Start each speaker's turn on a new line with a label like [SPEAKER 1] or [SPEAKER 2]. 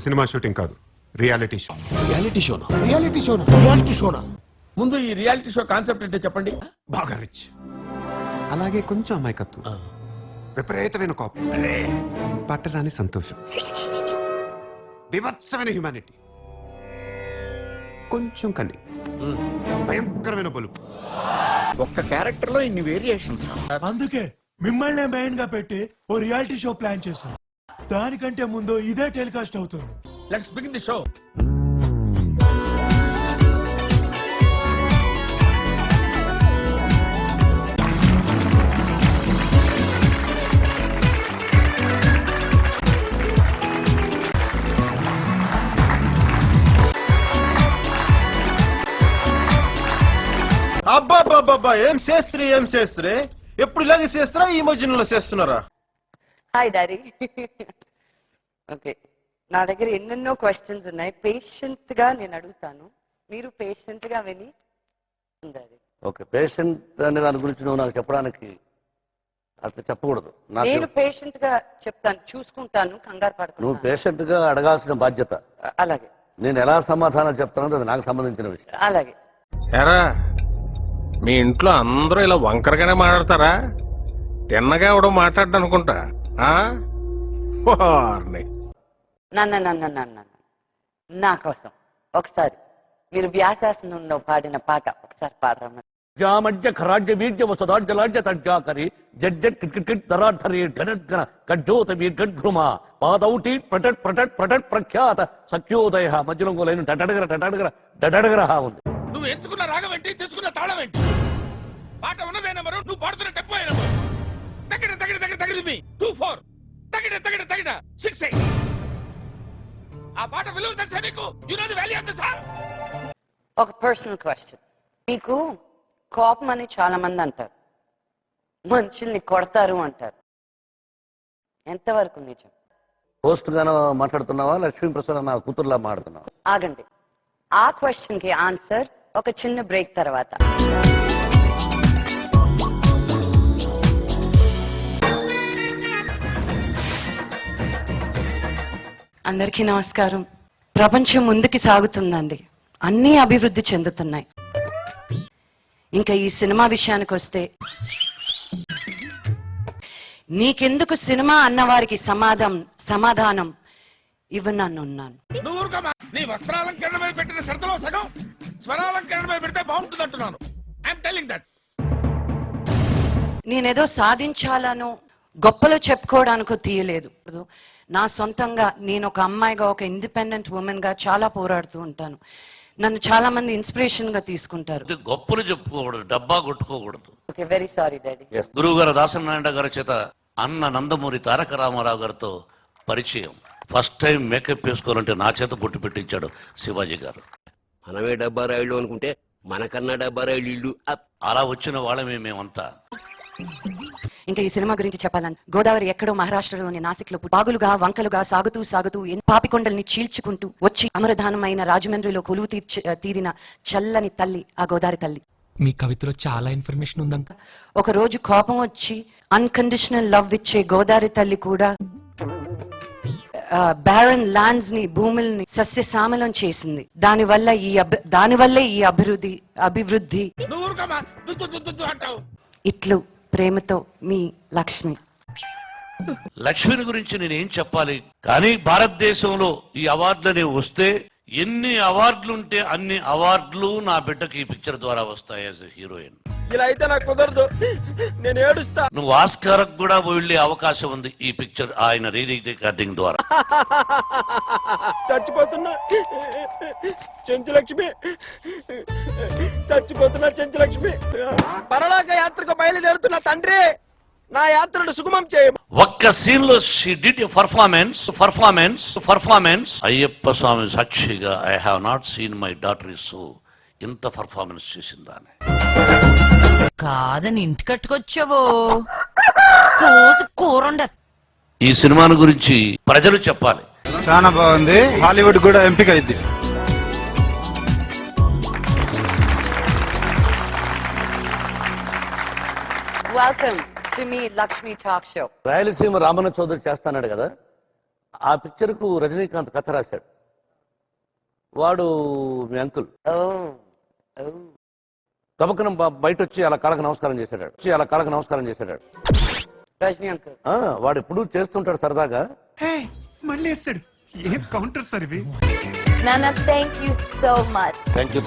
[SPEAKER 1] Cinema shooting కాదు, reality show.
[SPEAKER 2] Reality షోనా? ముందు ఈ రియాలిటీ షో కాన్సెప్ట్ ఏంటో చెప్పండి.
[SPEAKER 1] బాగా రిచ్, అలాగే కొంచెం అమాయకత్వం, విపరీతమైన కోపం, పట్టరాని సంతోషం, వివత్సమైన హ్యుమానిటీ, కొంచెం కన్ని, భయంకరమైన బలుపు.
[SPEAKER 3] ఒక్క క్యారెక్టర్ లో ఇన్ని వేరియేషన్స్.
[SPEAKER 4] అందుకే మిమ్మల్ని మెయిన్ గా పెట్టి ఓ రియాలిటీ షో ప్లాన్ చేశాం. దానికంటే ముందు ఇదే టెలికాస్ట్ అవుతుంది.
[SPEAKER 2] Let's begin the show.
[SPEAKER 5] అబ్బాబ్బాబ్బా, ఏం చేస్త్రీ ఎప్పుడు ఇలాగే చేస్తారా? ఈ మధ్యలో చేస్తున్నారా?
[SPEAKER 6] Hi daddy. ఓకే, నా దగ్గర ఎన్నెన్నో క్వశ్చన్స్ ఉన్నాయి. పేషెంట్ గా నేను అడుగుతాను, మీరు పేషెంట్ గా విని ఉండాలి.
[SPEAKER 7] ఓకే, పేషెంట్ అనే దాని గురించి నువ్వు నాకు చెప్పడానికి అట్లా చెప్పకూడదు.
[SPEAKER 6] నేను పేషెంట్ గా చెప్తాను, చూసుకుంటాను, కంగారు
[SPEAKER 7] నువ్వు
[SPEAKER 6] పడుతున్నాను.
[SPEAKER 7] పేషెంట్ గా అడగాల్సిన బాధ్యత.
[SPEAKER 6] అలాగే
[SPEAKER 7] నేను ఎలా సమాధానం చెప్తానో అది నాకు సంబంధించిన విషయం.
[SPEAKER 6] అలాగే.
[SPEAKER 2] ఎరా, మీ ఇంట్లో అందరూ ఇలా వంకరగానే మాట్లాడతారా? తిన్నగా ఎవడో మాట్లాడ్డా అనుకుంటా.
[SPEAKER 6] నన్న నా కోసం ఒకసారి మీరు వ్యాసాసనంలో పాడిన పాట ఒకసారి పాడరమ్మ.
[SPEAKER 7] జామజ్జ ఖరాజ్య వీర్య వసదాజ్జలాజ్య తజ్జాకరి జడ్జట్ కిట్ దరాధరి ఘనద్గణ కజ్జోత వీర్ఘృమ పాదౌటి ప్రటట్ ప్రటట్ ప్రటట్ ప్రఖ్యాత సఖ్యోదయ. మధ్యలో లైన్ డడగర ఉంది.
[SPEAKER 2] నువ్వు ఎంచుకున్న రాగం ఏంటి, తీసుకున్న తాళం ఏంటి? పాట ఉన్నదే నెంబరు, నువ్వు పాడుతున్న టెంపో నెంబరు. తగిన తగిన తగిన తగిన మీ 2-4 తగిన తగిన తగిన 6-8. ఆ పాట విలువ తెలుసా నీకు? You know the value of the song.
[SPEAKER 6] ఒక పర్సనల్ క్వశ్చన్. మీకు కోపం అని చాలా మంది అంటారు, మనుషుల్ని కొడతారు అంటారు, ఎంతవరకు నిజం?
[SPEAKER 7] పోస్ట్ గాను మాట్లాడుతున్నావా, లక్ష్మీప్రసాద్ నా కూతురులా మాట్లాడుతున్నావా?
[SPEAKER 6] ఆగండి, ఆ క్వశ్చన్ కి ఆన్సర్ ఒక చిన్న బ్రేక్ తర్వాత. అందరికీ నమస్కారం. ప్రపంచం ముందుకి సాగుతుందండి, అన్నీ అభివృద్ధి చెందుతున్నాయి. ఇంకా ఈ సినిమా విషయానికి వస్తే, నీకెందుకు సినిమా అన్నవారికి సమాధానం ఇవ్వనన్నాను.
[SPEAKER 2] నువ్వు ఊరుకోమా. నీ వస్త్రాలంకరణ మీద పెట్టిన శ్రద్ధలో సగం స్వరాలంకరణ మీద పెడితే బాగుంటుంది అంటున్నాను. I'm telling that.
[SPEAKER 6] నేనేదో సాధించాలనో గొప్పలో చెప్పుకోవడానికో తీయలేదు. నా సొంతంగా నేను ఒక అమ్మాయిగా, ఒక ఇండిపెండెంట్ ఉమెన్ గా చాలా పోరాడుతూ ఉంటాను. నన్ను చాలా మంది ఇన్స్పిరేషన్ గా తీసుకుంటారు.
[SPEAKER 7] గొప్పలు చెప్పుకోకూడదు, డబ్బా కొట్టుకోకూడదు.
[SPEAKER 6] Okay, very sorry daddy.
[SPEAKER 7] గురువు గారు దాసనారాయణ గారి చేత అన్న నందమూరి తారక రామారావు గారితో పరిచయం. ఫస్ట్ టైం మేకప్ వేసుకోవాలంటే నా చేత బొట్టు పెట్టించాడు శివాజీ గారు.
[SPEAKER 3] మనమే డబ్బా రాయిళ్ళు అనుకుంటే మనకన్నా డబ్బా రాయిళ్ళు ఇల్లు.
[SPEAKER 7] అలా వచ్చిన వాళ్ళమే మేమంతా.
[SPEAKER 6] ఇంకా ఈ సినిమా గురించి చెప్పాలని, గోదావరి ఎక్కడో మహారాష్ట్రలోని నాసిక్లో బాగులుగా వంకలుగా సాగుతూ పాపికొండల్ని చీల్చుకుంటూ వచ్చి అమరధానమైన రాజమండ్రిలో కొలువు తీరిన చల్లని తల్లి ఆ గోదావరి తల్లి.
[SPEAKER 8] మీ కవితలో చాలా ఇన్ఫర్మేషన్ ఉందంట.
[SPEAKER 6] ఒక రోజు కోపం వచ్చి అన్కండిషనల్ లవ్ ఇచ్చే గోదావరి తల్లి కూడా బ్యారన్ ల్యాండ్స్ ని, భూముల్ని సస్యశ్యామలం చేసింది. దానివల్లే ఈ అభివృద్ధి. ఇట్లు ప్రేమతో మీ లక్ష్మి.
[SPEAKER 7] లక్ష్మిని గురించి నేనేం చెప్పాలి, కానీ భారతదేశంలో ఈ అవార్డులనే వస్తే ఎన్ని అవార్డులు ఉంటే అన్ని అవార్డులు నా బిడ్డకి ఈ పిక్చర్ ద్వారా వస్తాయి యాజ్ ఎ హీరోయిన్.
[SPEAKER 5] ఇలా అయితే నాకు కుదరదు, నేను ఏడుస్తా.
[SPEAKER 7] నువ్వు ఆస్కార్ కూడా వెళ్లే అవకాశం ఉంది ఈ పిక్చర్ ఆయన రికార్డింగ్ ద్వారా.
[SPEAKER 5] చచ్చిపోతున్నా చెంచులక్ష్మి, చచ్చిపోతున్నా చెంచులక్ష్మి. పరలోక యాత్రకు బయలుదేరుతున్న తండ్రి, నా యాత్రను సుగమం చేయ.
[SPEAKER 7] ఒక్క సీన్ లో she did a performance Ayyappa Swami సాక్షిగా I have not seen my daughter is so. ఇంత పర్ఫార్మెన్స్ చేసిందానే
[SPEAKER 9] కాదని ఇంటి కట్టుకొచ్చావో కూరండ.
[SPEAKER 7] ఈ సినిమాను గురించి ప్రజలు చెప్పాలి.
[SPEAKER 5] చాలా బాగుంది, హాలీవుడ్ కూడా ఎంపిక అయింది.
[SPEAKER 6] వెల్కమ్ టు మీ లక్ష్మి టాక్ షో.
[SPEAKER 7] రాయలసీమ రామన్న చౌదరి చేస్తాన్నాడు కదా, ఆ పిక్చర్ కు రజనీకాంత్ కథ రాశాడు. వాడు మీ అంకుల్ తబకనం బయట వచ్చి అలా కాళ్ళకు నమస్కారం చేశాడు.
[SPEAKER 6] రజనీ అంకుల్
[SPEAKER 7] వాడు ఎప్పుడు చేస్తుంటాడు సరదాగా.
[SPEAKER 1] మళ్ళీ వేస్తాడు. ఏం కౌంటర్ సార్ ఇవి?
[SPEAKER 9] Nana, thank you so much.
[SPEAKER 7] Thank you.